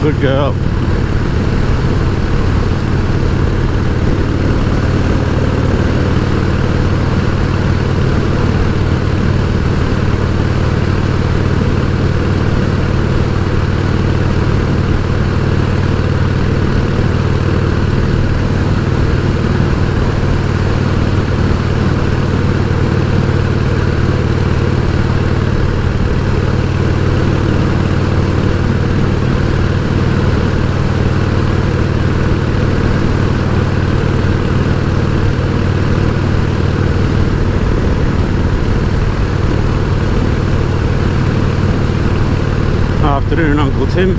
Good girl. Afternoon, Uncle Tim.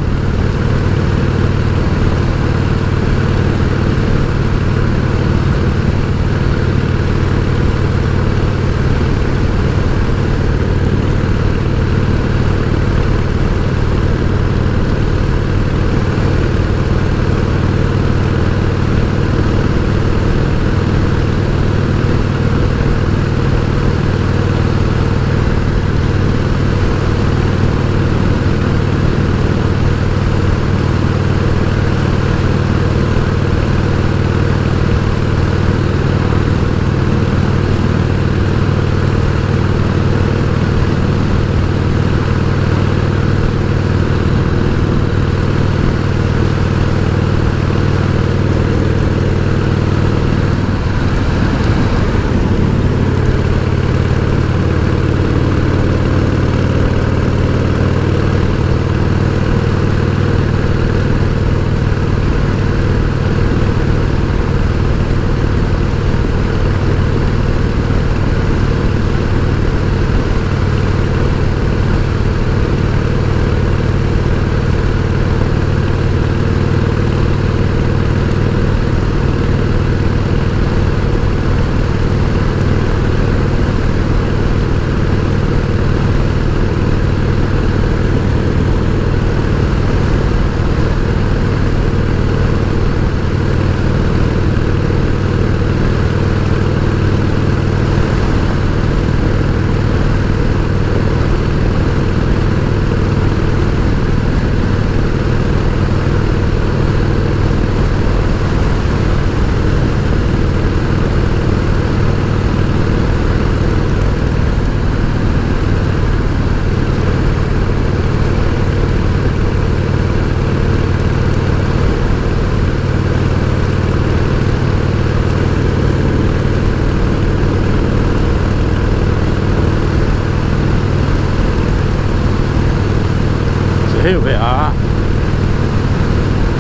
Here we are,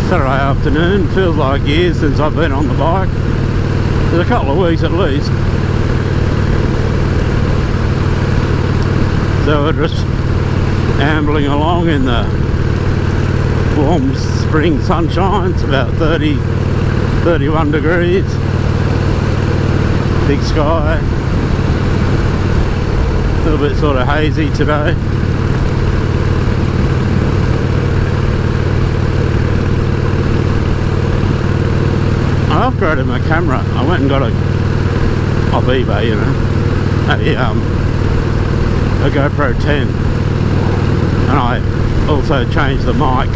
Saturday afternoon. Feels like years since I've been on the bike. There's a couple of weeks at least. So we're just ambling along in the warm spring sunshine. It's about 30, 31 degrees. Big sky. A little bit sort of hazy today. I upgraded my camera. I went and got off eBay, you know, a GoPro 10, and I also changed the mic.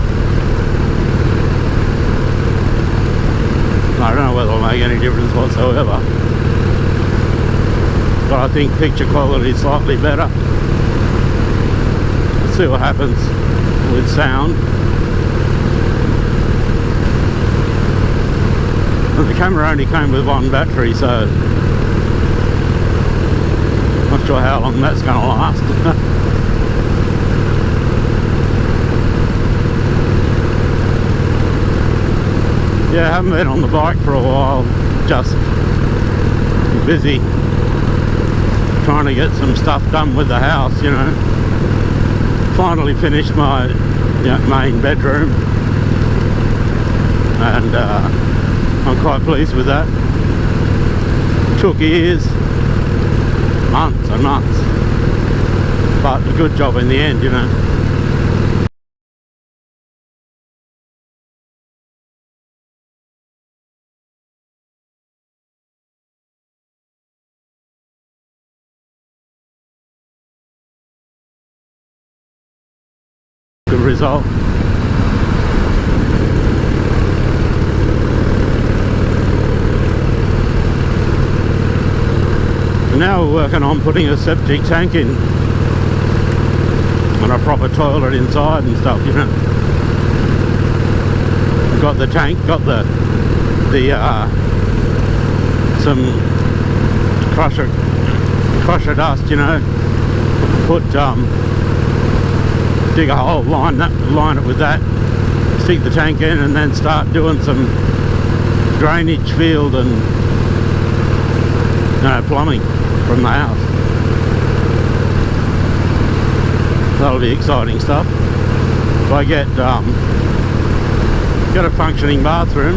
I don't know whether it'll make any difference whatsoever, but I think picture quality is slightly better. Let's see what happens with sound. And the camera only came with one battery, so not sure how long that's going to last. Yeah, I haven't been on the bike for a while, just busy trying to get some stuff done with the house, you know. Finally finished my main bedroom, and I'm quite pleased with that. Took years, months and months, but a good job in the end, you know. Good result. And now we're working on putting a septic tank in and a proper toilet inside and stuff, you know. Got the tank, got the some crusher dust, you know. Put dig a hole, line it with that, stick the tank in, and then start doing some drainage field and, you know, plumbing from the house. That'll be exciting stuff. If I get a functioning bathroom,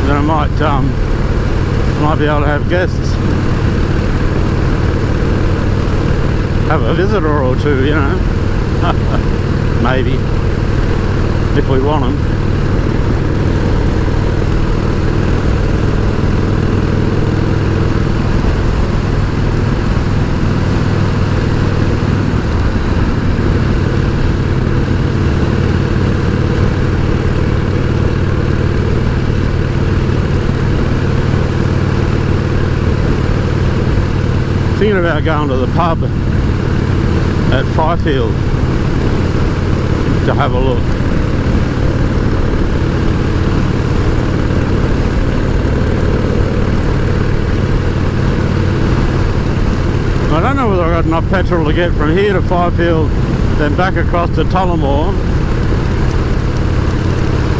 then I might be able to have guests, have a visitor or two, you know. Maybe, if we want them. Thinking about going to the pub at Fifield to have a look. I don't know whether I got enough petrol to get from here to Fifield, then back across to Tullamore.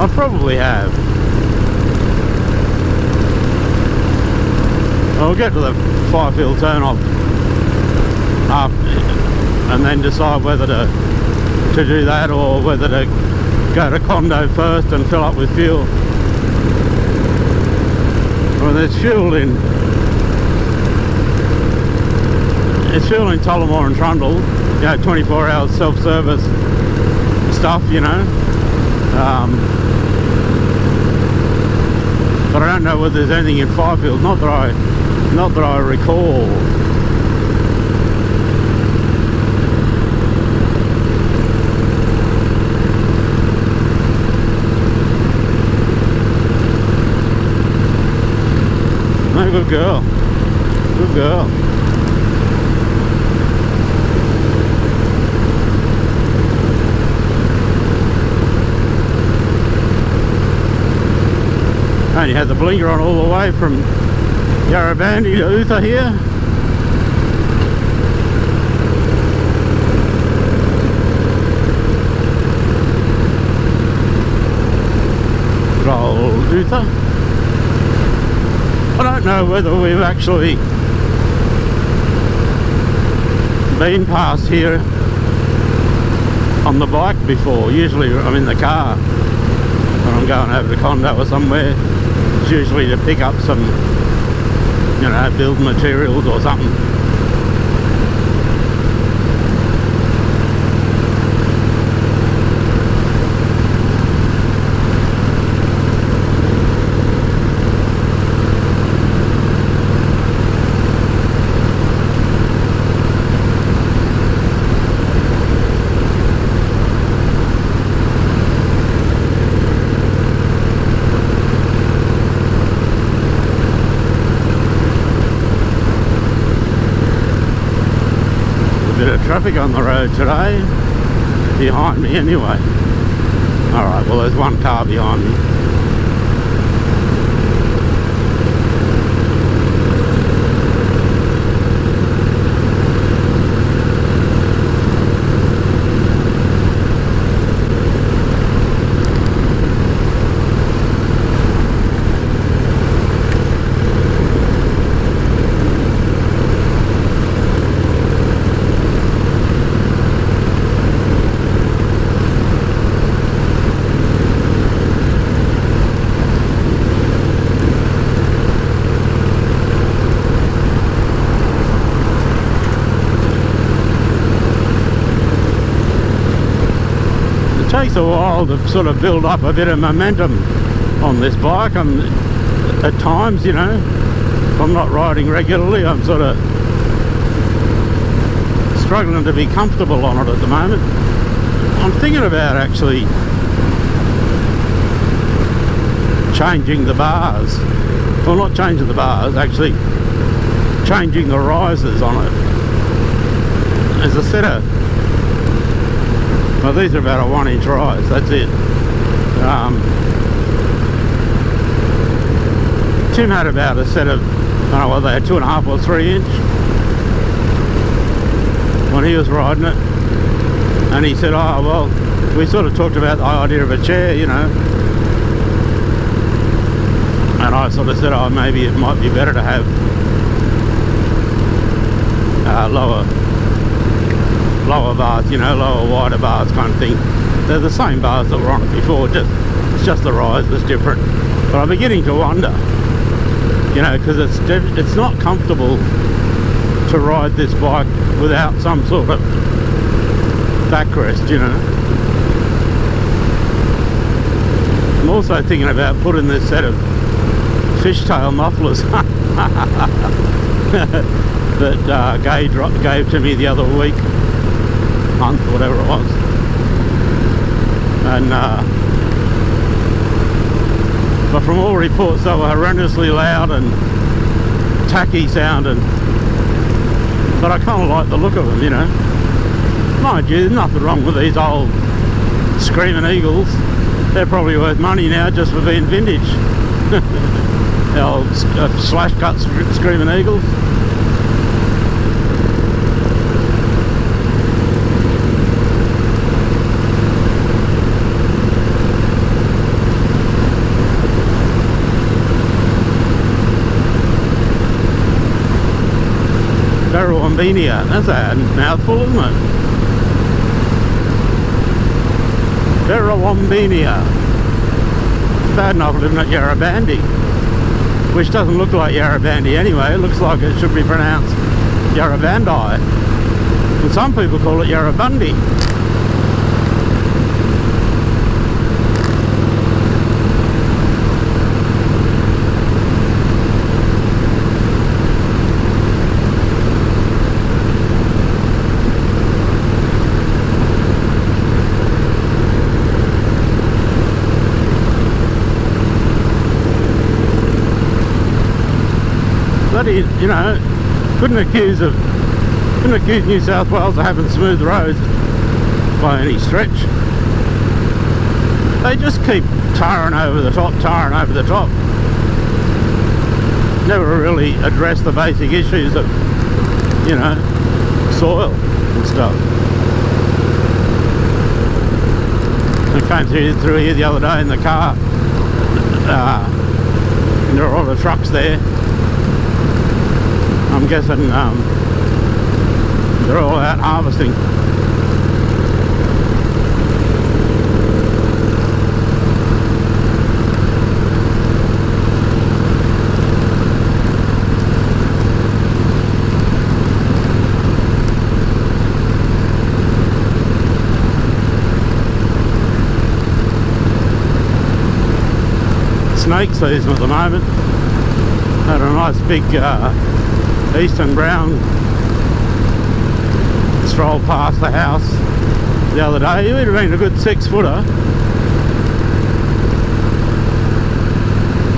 I probably have. I'll get to the Fifield turn off up and then decide whether to do that or whether to go to Condo first and fill up with fuel. Well, there's fuel in Tullamore and Trundle, you know, 24 hours self-service stuff, you know. But I don't know whether there's anything in Fifield, not that I recall. No, good girl. Good girl. And you had the blinker on all the way from Yarrabandai to Utah here. Good old Utah. I don't know whether we've actually been past here on the bike before. Usually I'm in the car when I'm going over to Condo or somewhere. It's usually to pick up some, you know, build materials or something. Traffic on the road today, behind me anyway. Alright, well there's one car behind me. It takes a while to sort of build up a bit of momentum on this bike. At times, you know, if I'm not riding regularly, I'm sort of struggling to be comfortable on it at the moment. I'm thinking about actually changing the bars. Well, not changing the bars, actually changing the risers on it. There's a set of, well, these are about a 1-inch rise, that's it. Tim had about a set of, I don't know what they had, 2.5 or 3 inch when he was riding it. And he said, oh, well, we sort of talked about the idea of a chair, you know. And I sort of said, oh, maybe it might be better to have lower bars, you know, lower, wider bars kind of thing. They're the same bars that were on it before, it's just the rise is different. But I'm beginning to wonder, you know, because it's not comfortable to ride this bike without some sort of backrest, you know. I'm also thinking about putting this set of fishtail mufflers that gave to me the other week, month, whatever it was, and but from all reports they were horrendously loud and tacky sounding, but I kind of like the look of them, you know. Mind you, there's nothing wrong with these old Screaming Eagles. They're probably worth money now just for being vintage. The old slash cut Screaming Eagles. Yarrabandai, that's a mouthful, isn't it? Yarrabandai. Bad enough living at Yarrabandai, which doesn't look like Yarrabandai anyway. It looks like it should be pronounced Yarrabandai, and some people call it Yarrabandai. You know, couldn't accuse New South Wales of having smooth roads by any stretch. They just keep tarring over the top. Never really address the basic issues of, you know, soil and stuff. I came through here the other day in the car, and there were all the trucks there. I'm guessing they're all out harvesting. Snake season at the moment. Had a nice big eastern brown stroll past the house the other day. It would have been a good 6-footer.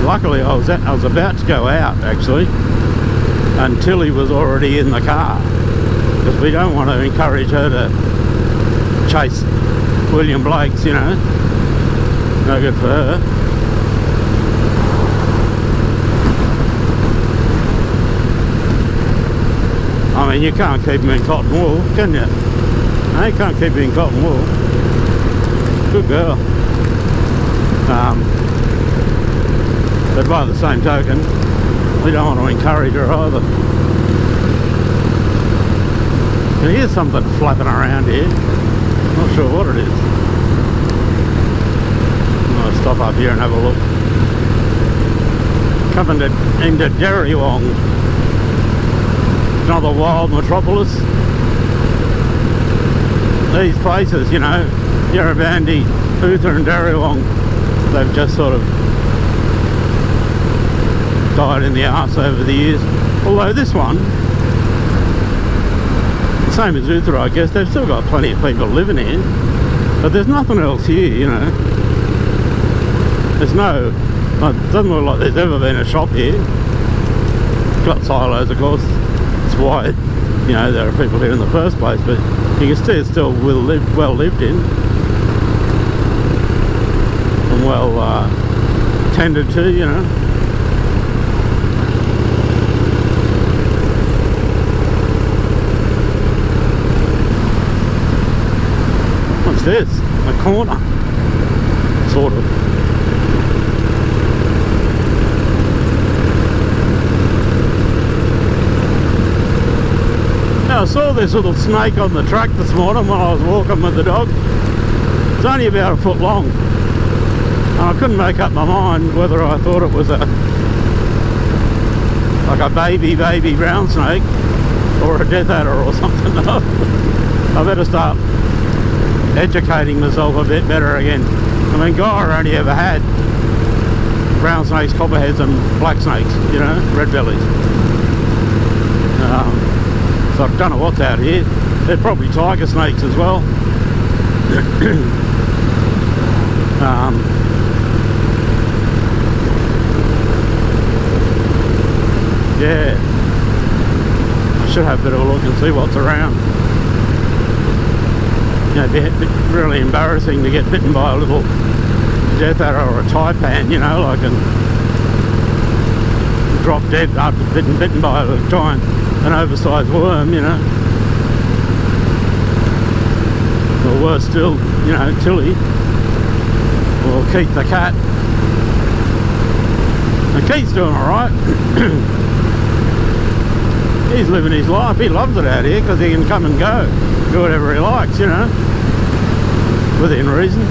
Luckily I was about to go out actually, and Tilly was already in the car, because we don't want to encourage her to chase William Blake's, you know. No good for her. I mean, you can't keep them in cotton wool, can you? No, you can't keep them in cotton wool. Good girl. But by the same token, we don't want to encourage her either. And here's something flapping around here. Not sure what it is. I'm going to stop up here and have a look. Coming into Derrywong. Another wild metropolis. These places, you know, Yarrabandai, Uther and Derrywong, they've just sort of died in the arse over the years. Although this one, the same as Uther, I guess, they've still got plenty of people living here, but there's nothing else here, you know. There's no It doesn't look like there's ever been a shop here. Got silos, of course. That's why, you know, there are people here in the first place. But you can see it's still well lived in and well tended to, you know. What's this? A corner, sort of. Now, I saw this little snake on the track this morning when I was walking with the dog. It's only about a foot long, and I couldn't make up my mind whether I thought it was like a baby brown snake or a death adder or something. I better start educating myself a bit better again. I mean, Guy only ever had brown snakes, copperheads and black snakes, you know, red bellies. So I don't know what's out here. They're probably tiger snakes as well. Yeah, I should have a bit of a look and see what's around. You know, it'd be really embarrassing to get bitten by a little death adder or a taipan, you know, like, and drop dead after bitten by a giant, an oversized worm, you know. Or worse still, you know, Tilly or Keith the cat. And Keith's doing alright. He's living his life. He loves it out here because he can come and go, do whatever he likes, you know, within reason.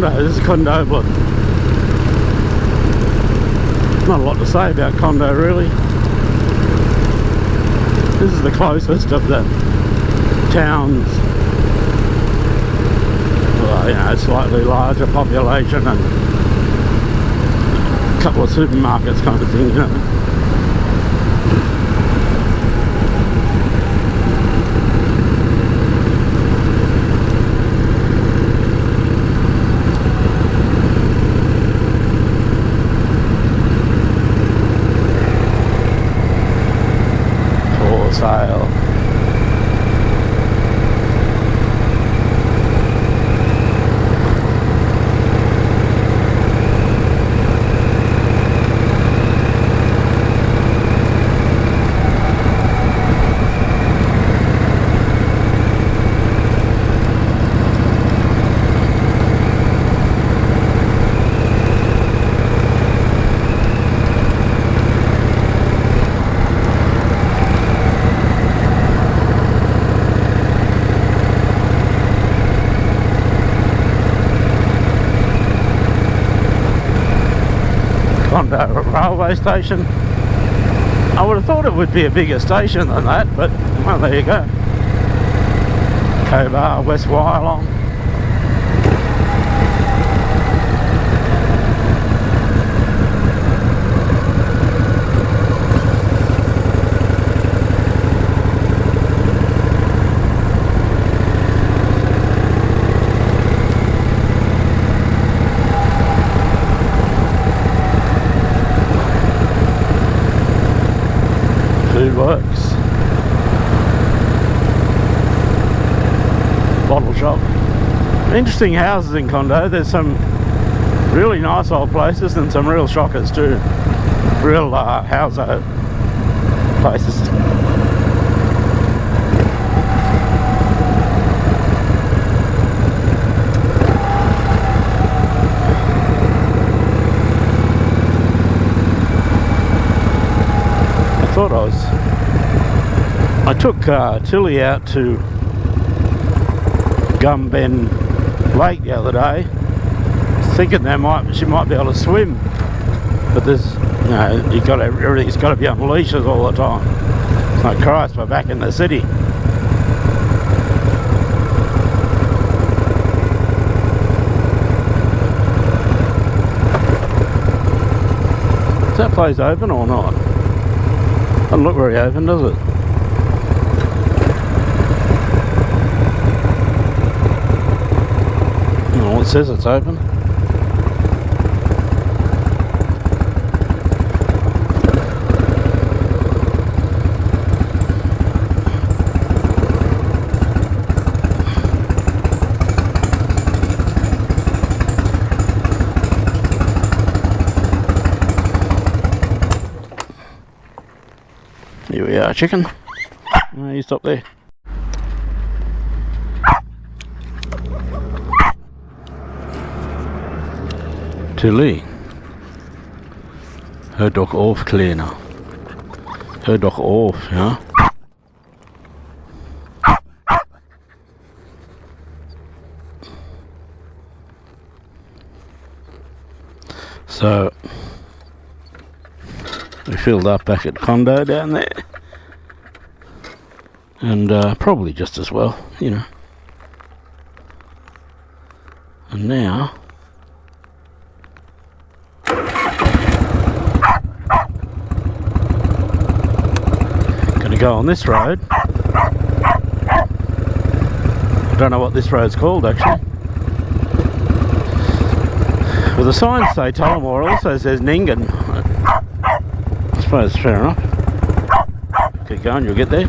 This is Condoblin. Not a lot to say about Condo really. This is the closest of the towns. Well, you know, slightly larger population and a couple of supermarkets kind of thing, you know. Sale. Railway station. I would have thought it would be a bigger station than that, but well, there you go. Cobar, West Wyalong. Works. Bottle shop. Interesting houses in Condo. There's some really nice old places and some real shockers too. Real house places. Took Tilly out to Gumben Lake the other day, thinking she might be able to swim, but there's, you know, everything's got to be on leashes all the time. It's like, Christ, we're back in the city. Is that place open or not? Doesn't look very open, does it? Oh, it says it's open. Here we are, chicken. Oh, you stop there. Tilly. Hör doch auf, Kleiner. Hör doch auf, ja? So, we filled up back at Condo down there. And probably just as well, you know. And now gonna go on this road. I don't know what this road's called actually. Well, the signs say Tullamore, also says Ningen. I suppose it's fair enough. Keep going, you'll get there.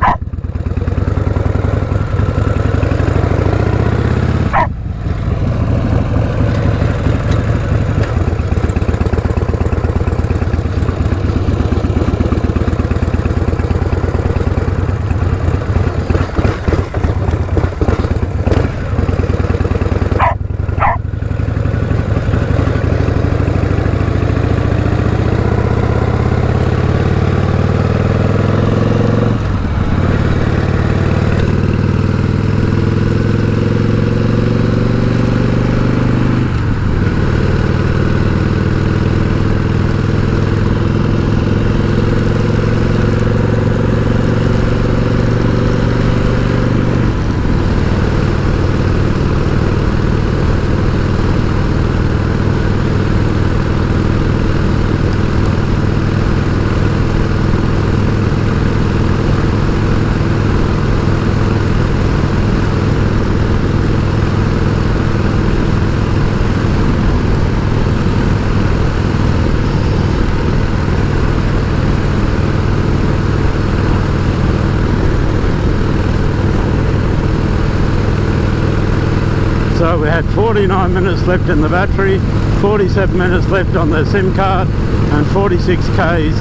So we had 49 minutes left in the battery, 47 minutes left on the SIM card, and 46 Ks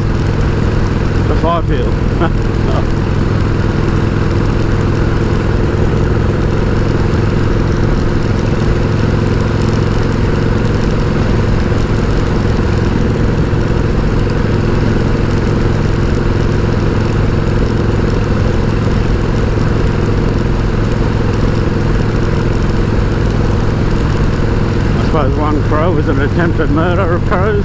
to Fifield. One crow was an attempted murder of crows.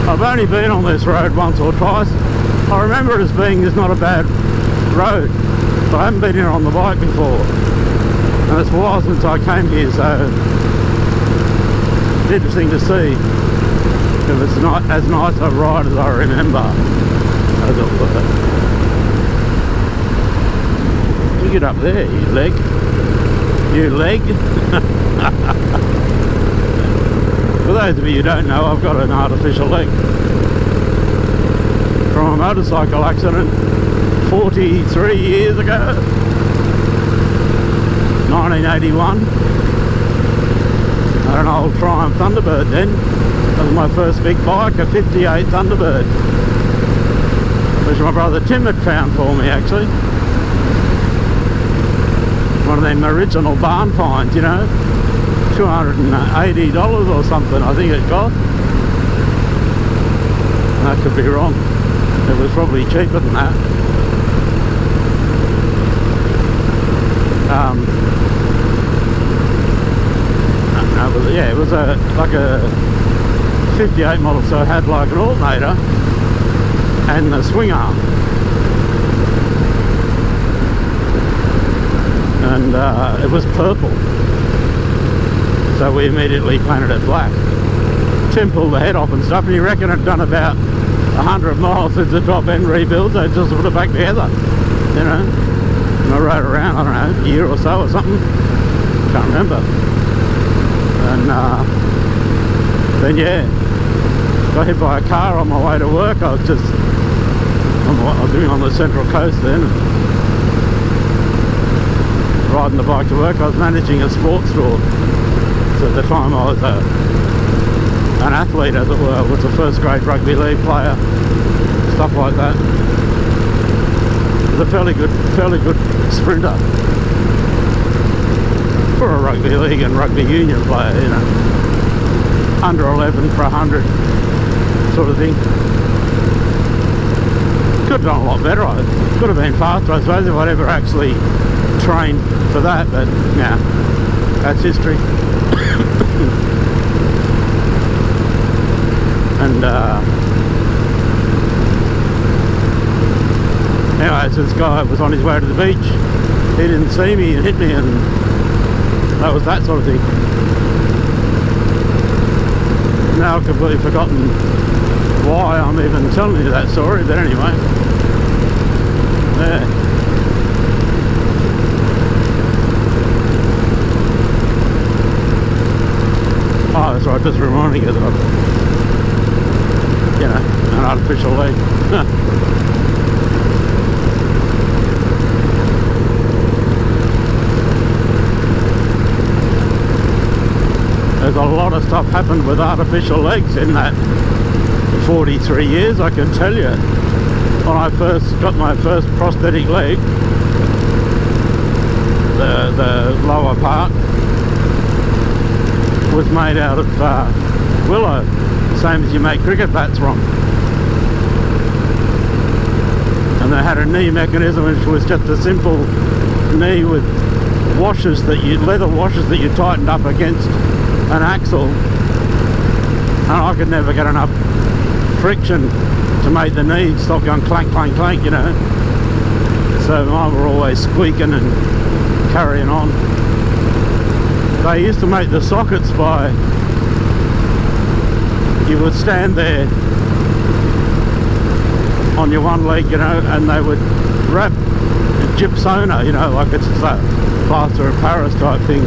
I've only been on this road once or twice. I remember it as being it's not a bad road, but I haven't been here on the bike before, and it's a while since I came here, so it's interesting to see if it's not as nice a ride as I remember. As it was. You get up there, you leg. You leg. For those of you who don't know, I've got an artificial leg from a motorcycle accident 43 years ago, 1981. an old Triumph Thunderbird then. That was my first big bike, a 58 Thunderbird, which my brother Tim had found for me actually. One of them original barn finds, you know, $280 or something I think it cost. I could be wrong. It was probably cheaper than that. Yeah, it was like a 58 model, so it had like an alternator and the swing arm. And it was purple, so we immediately painted it black. Tim pulled the head off and stuff, and he reckoned it had done about 100 miles since the top end rebuild, so just put it back together, you know. And I rode around, I don't know, a year or so or something, can't remember. And then yeah, got hit by a car on my way to work. I was living on the Central Coast then, riding the bike to work. I was managing a sports store, so at the time I was an athlete, as it were. I was a first grade rugby league player, stuff like that. I was a fairly good sprinter for a rugby league and rugby union player, you know, under 11 for 100 sort of thing. Could have done a lot better. I could have been faster, I suppose, if I'd ever actually trained for that, but yeah, that's history. And anyway, so this guy was on his way to the beach. He didn't see me and hit me, and that was that sort of thing. Now I've completely forgotten why I'm even telling you that story, but anyway. There. Oh, that's right, just reminding you that I've, you know, an artificial leg. There's a lot of stuff happened with artificial legs in that 43 years, I can tell you. When I first got my first prosthetic leg, the lower part was made out of willow, the same as you make cricket bats from. And they had a knee mechanism which was just a simple knee with washers leather washers that you tightened up against an axle, and I could never get enough friction to make the knee stop going clank, clank, clank, you know. So mine were always squeaking and carrying on. They used to make the sockets by, you would stand there on your one leg, you know, and they would wrap gypsona, you know, like it's a plaster of Paris type thing,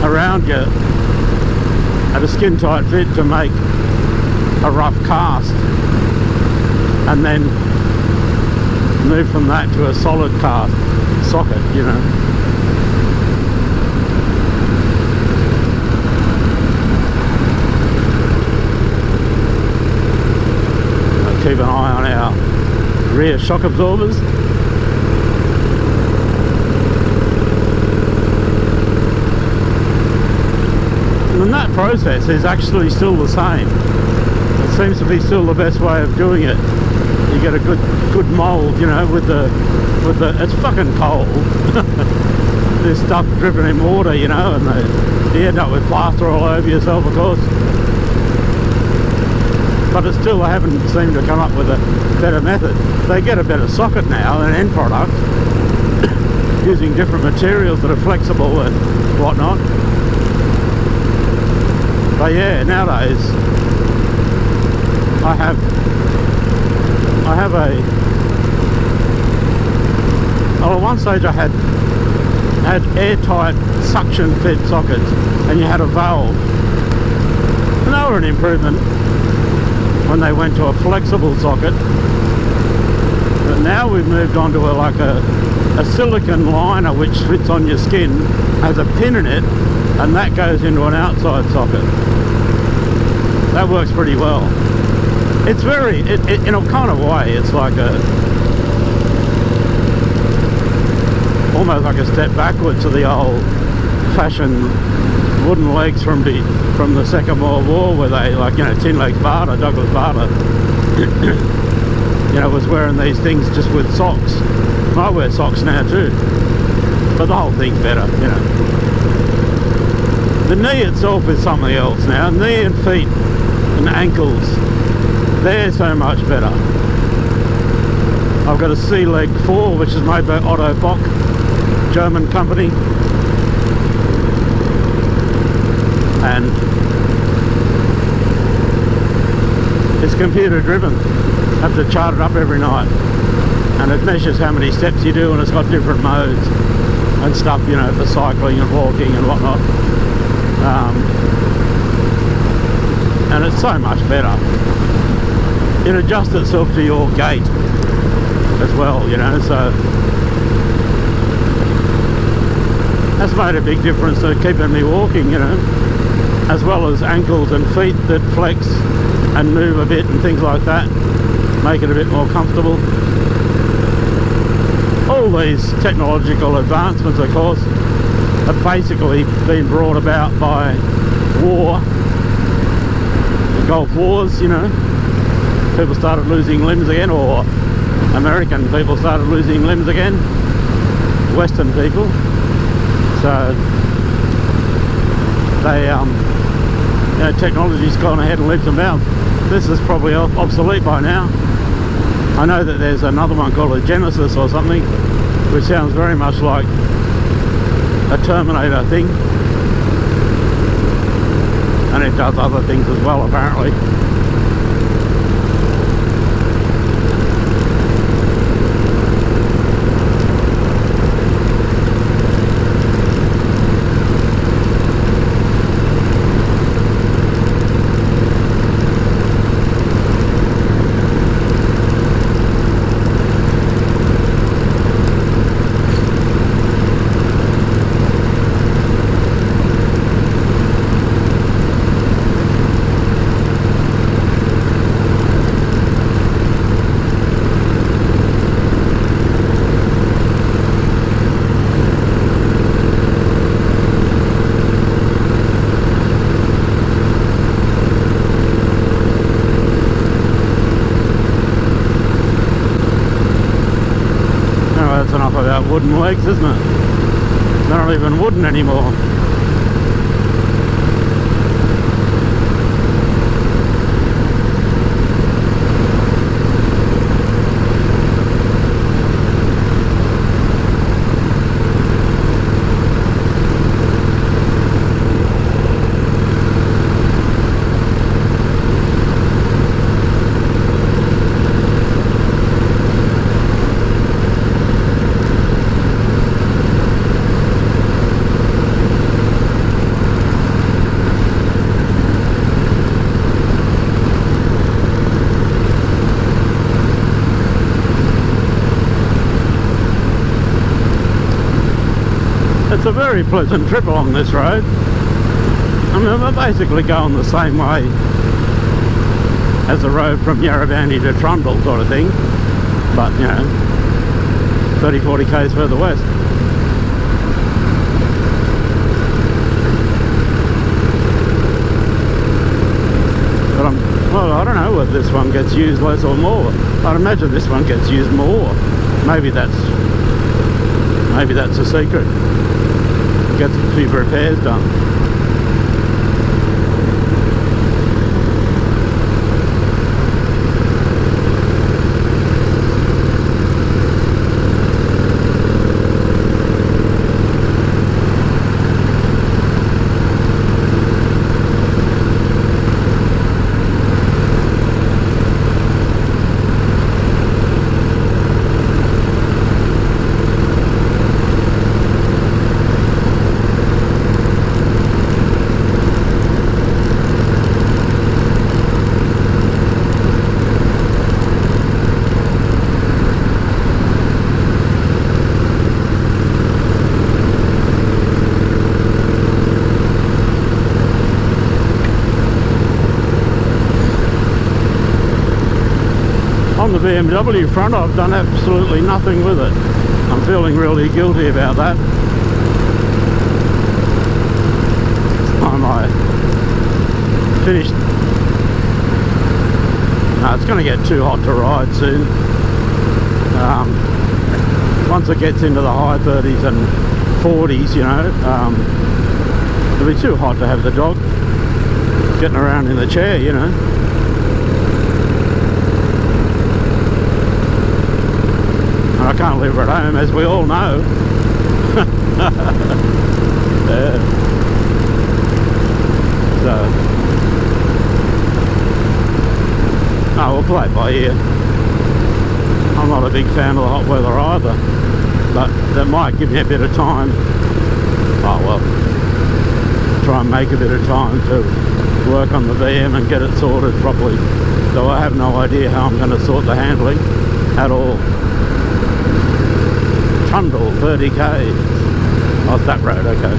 around you at a skin tight fit to make a rough cast, and then move from that to a solid cast socket, you know. I'll keep an eye on our rear shock absorbers. And that process is actually still the same. It seems to be still the best way of doing it. You get a good mould, you know, with the it's fucking cold. This stuff dripping in water, you know, and you end up with plaster all over yourself, of course. But it's still, they haven't seemed to come up with a better method. They get a better socket now, an end product, using different materials that are flexible and whatnot. But yeah, nowadays I have at one stage I had airtight suction fed sockets, and you had a valve, and they were an improvement when they went to a flexible socket. But now we've moved on to a a silicone liner which fits on your skin, has a pin in it, and that goes into an outside socket. That works pretty well. It's very, in a kind of way, it's like almost like a step backwards to the old-fashioned wooden legs from the Second World War, where they, like, you know, Tin Legs Barter, Douglas Barter, you know, was wearing these things just with socks. And I wear socks now too, but the whole thing's better, you know. The knee itself is something else now. Knee and feet and ankles, they're so much better. I've got a C-Leg 4, which is made by Otto Bock, German company, and it's computer driven. I have to chart it up every night, and it measures how many steps you do, and it's got different modes and stuff, you know, for cycling and walking and whatnot. And it's so much better. It adjusts itself to your gait as well, you know, so that's made a big difference to keeping me walking, you know, as well as ankles and feet that flex and move a bit and things like that, make it a bit more comfortable. All these technological advancements, of course, have basically been brought about by war, the Gulf Wars, you know. People started losing limbs again, or American people started losing limbs again, Western people. So they, you know, technology's gone ahead and leaps and bounds. This is probably obsolete by now. I know that there's another one called a Genesis or something, which sounds very much like a Terminator thing, and it does other things as well, apparently. Wooden legs, isn't it? They're not even wooden anymore. It's a very pleasant trip along this road. I mean, we're basically going the same way as the road from Yarrabandai to Trundle sort of thing, but, you know, 30-40 k's further west. But well, I don't know whether this one gets used less or more. I'd imagine this one gets used more. Maybe that's a secret. Get a few repairs done. the BMW front, I've done absolutely nothing with it. I'm feeling really guilty about that. It's time I finished. No, it's going to get too hot to ride soon. Once it gets into the high 30s and 40s, you know, it'll be too hot to have the dog getting around in the chair, you know. And I can't leave her at home, as we all know. Yeah. So, no, we'll play it by ear. I'm not a big fan of the hot weather either, but that might give me a bit of time. Oh well, try and make a bit of time to work on the VM and get it sorted properly. So I have no idea how I'm going to sort the handling at all. Trundle 30k. Oh, it's that road, okay.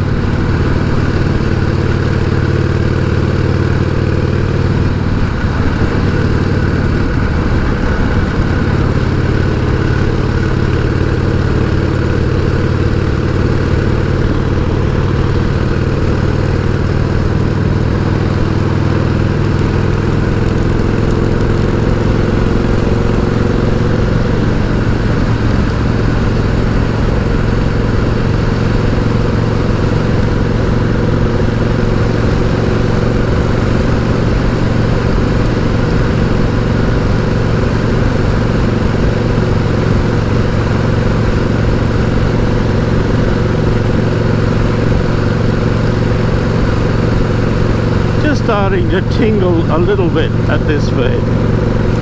Starting to tingle a little bit at this speed,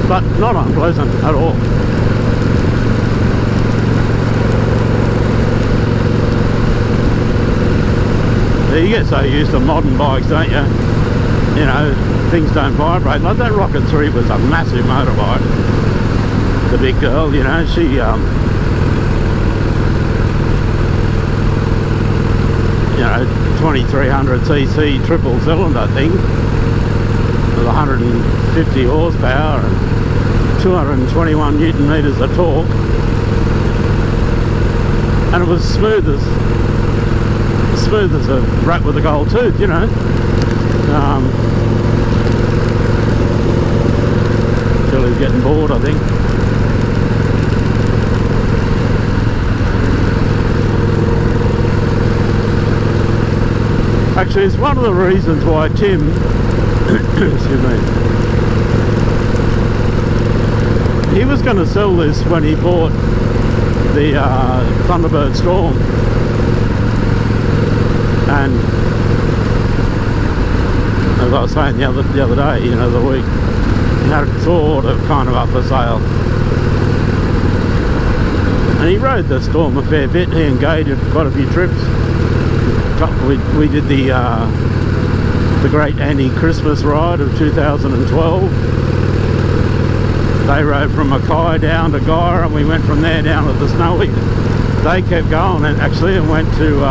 but not unpleasant at all. You get so used to modern bikes, don't you? You know, things don't vibrate. Like that Rocket 3 was a massive motorbike. The big girl, you know, she you know, 2300cc triple cylinder thing with 150 horsepower and 221 newton meters of torque, and it was smooth as a rat with a gold tooth, you know. Till he's getting bored, I think. Actually, it's one of the reasons why Tim excuse me, he was going to sell this when he bought the Thunderbird Storm, and as I was saying the other day, you know, the week, he had it sort of kind of up for sale, and he rode the Storm a fair bit. He and Gage did quite a few trips. We did the Great Anti-Christmas ride of 2012. They rode from Mackay down to Gyra, and we went from there down to the Snowy. They kept going and actually went to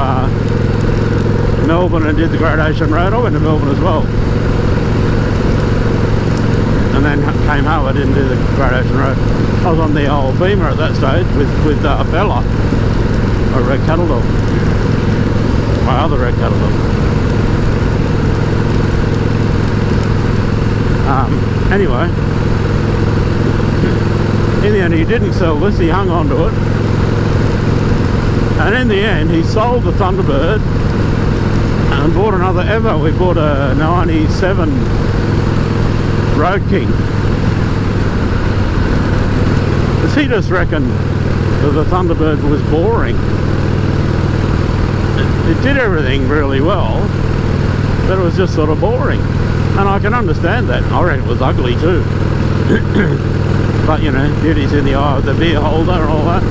Melbourne and did the Great Ocean Road. I went to Melbourne as well, and then came home. I didn't do the Great Ocean Road. I was on the old Beamer at that stage with Bella, a red cattle dog. My other red cattle dog. Anyway, in the end he didn't sell this, he hung on to it, and in the end he sold the Thunderbird and bought another Evo. We bought a 97 Road King, because he just reckoned that the Thunderbird was boring. It did everything really well, but it was just sort of boring. And I can understand that. I reckon it was ugly too. But you know, beauty's in the eye of the beer holder and all that.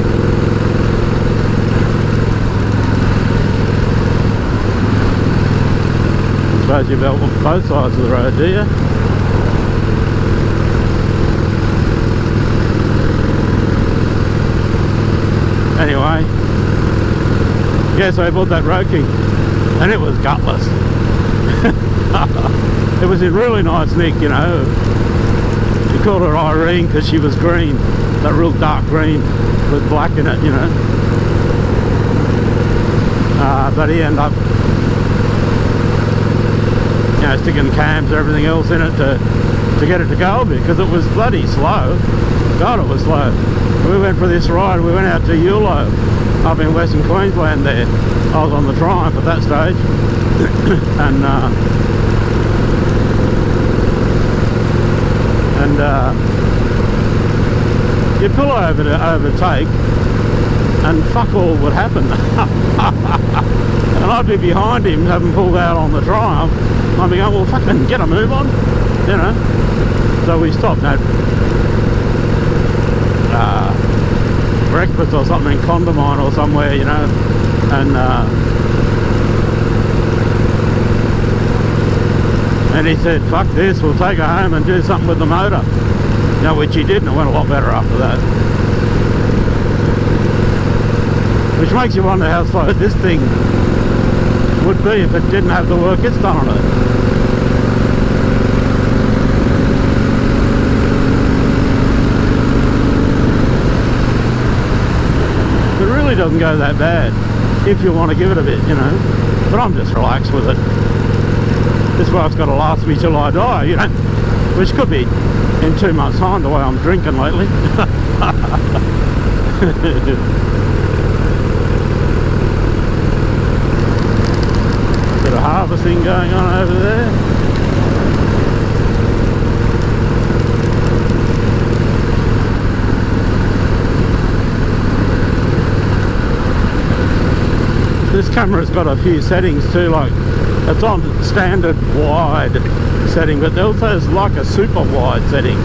I suppose you've got both sides of the road, do you? Anyway, yeah, so I bought that Road King, and it was gutless. It was in really nice nick, you know, She called her Irene because she was green, that real dark green with black in it, you know. But he ended up, you know, sticking cams and everything else in it to get it to go because it was bloody slow. God, it was slow. We went for this ride. We went out to Yulo up in Western Queensland there. I was on the Triumph at that stage. you'd pull over to overtake and fuck all would happen. And I'd be behind him having pulled out on the Triumph. I'd be going, well fucking get a move on, you know. So we stopped at breakfast or something in Condoblin or somewhere, you know, and he said, fuck this, we'll take her home and do something with the motor. You know, which he did, and it went a lot better after that. Which makes you wonder how slow this thing would be if it didn't have the work it's done on it. It really doesn't go that bad if you want to give it a bit, you know. But I'm just relaxed with it. This bike's got to last me till I die, you know, which could be in 2 months' time the way I'm drinking lately. Bit of harvesting going on over there. This camera's got a few settings too, like it's on standard wide setting, but there also is like a super wide setting,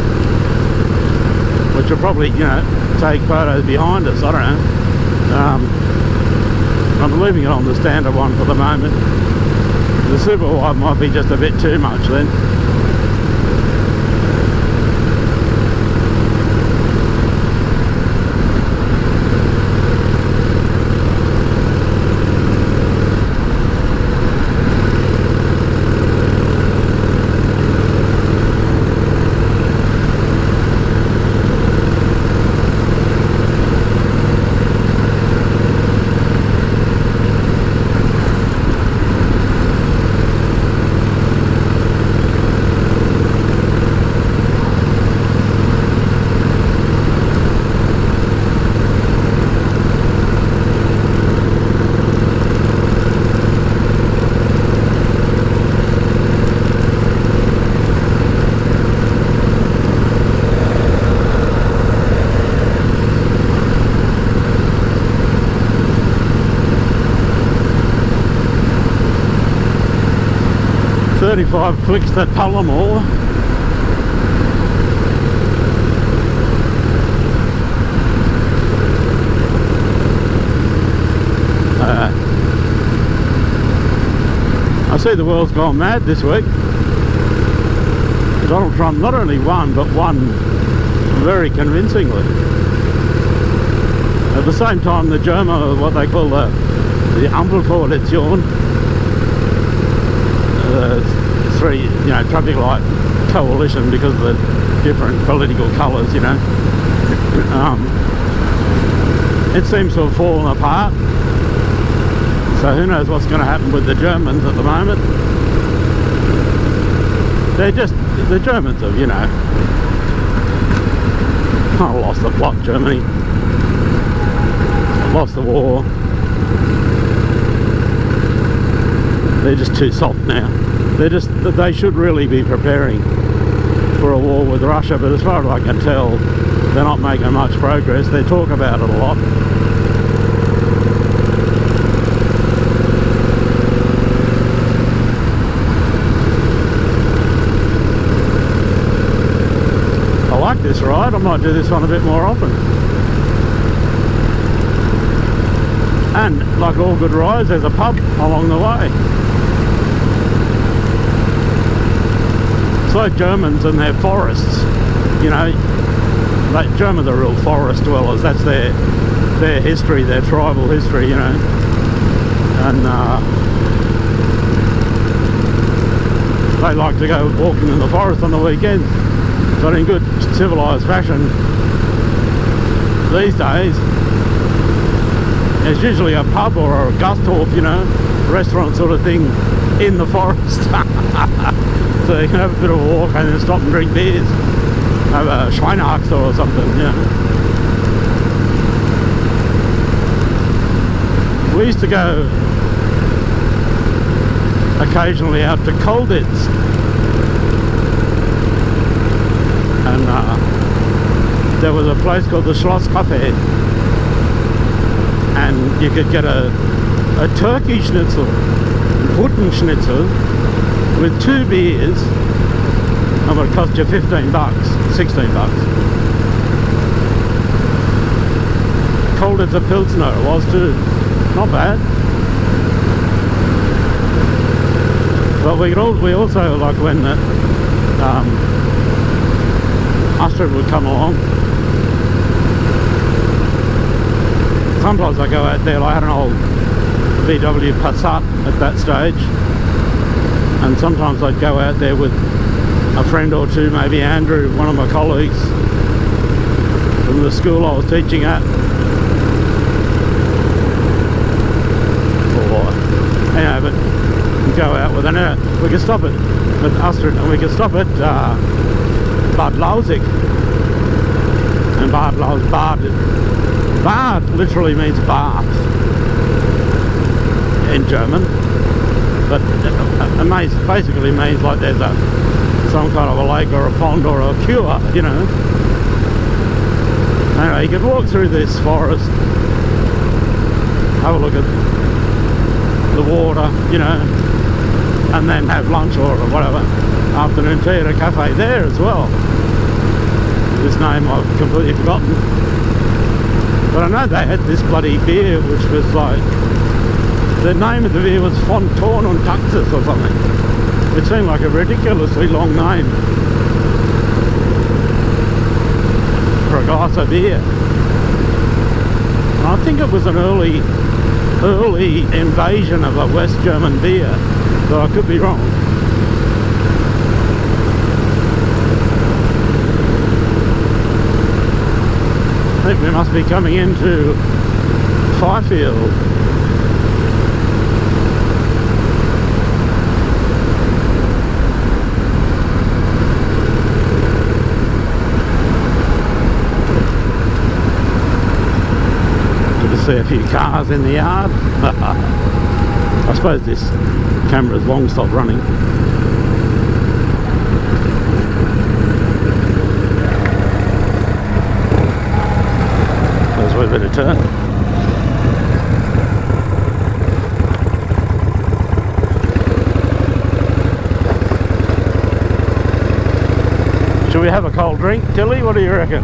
which will probably, you know, take photos behind us. I don't know. I'm leaving it on the standard one for the moment. The super wide might be just a bit too much then. .35 clicks to Tullamore. I see the world's gone mad this week. Donald Trump not only won, but won very convincingly. At the same time, the German, what they call the Ampelkoalition, three, you know, traffic light coalition because of the different political colours, you know. It seems to have fallen apart. So who knows what's going to happen with the Germans at the moment. They're just, the Germans have, you know, lost the plot, Germany. Lost the war. They're just too soft now. They should really be preparing for a war with Russia, but as far as I can tell, they're not making much progress. They talk about it a lot. I like this ride. I might do this one a bit more often. And like all good rides, there's a pub along the way. It's like Germans and their forests, you know. Like Germans are real forest dwellers. That's their history, their tribal history, you know. And they like to go walking in the forest on the weekends. But in good civilised fashion, these days, there's usually a pub or a Gusthorpe, you know, restaurant sort of thing in the forest. So you can have a bit of a walk and then stop and drink beers. Have a Schweinehaxer or something, you know. We used to go occasionally out to Colditz, and there was a place called the Schloss Cafe, and you could get a turkey schnitzel, Putten schnitzel, with 2 beers, and it would cost you 15 bucks, 16 bucks. Colditz a Pilsner it was too, not bad. But we also, like when Astrid would come along, sometimes I go out there. I had an old VW Passat at that stage, and sometimes I'd go out there with a friend or two, maybe Andrew, one of my colleagues from the school I was teaching at, or but go out with we could stop at Astrid, and we could stop at Bad Lausig, and Bad literally means bath in German, but it basically means like there's some kind of a lake or a pond or a cure, you know. Anyway, you could walk through this forest, have a look at the water, you know, and then have lunch or whatever, afternoon tea at a cafe there as well. This name I've completely forgotten. But I know they had this bloody beer which was like, the name of the beer was Fontorn und Taxis or something. It seemed like a ridiculously long name for a glass of beer. And I think it was an early invasion of a West German beer, but I could be wrong. I think we must be coming into Fifield. Good to see a few cars in the yard. I suppose this camera's long stopped running. There's a wee bit of turn. Should we have a cold drink, Tilly? What do you reckon?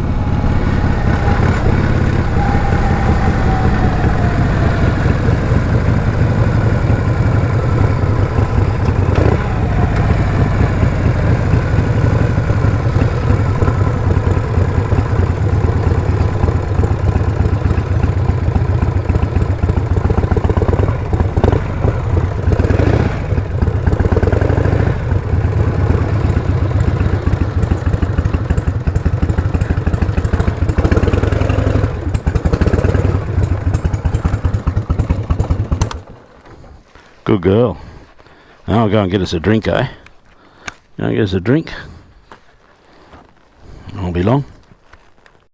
Good girl. Now I'll go and get us a drink, eh? Go and get us a drink. It won't be long.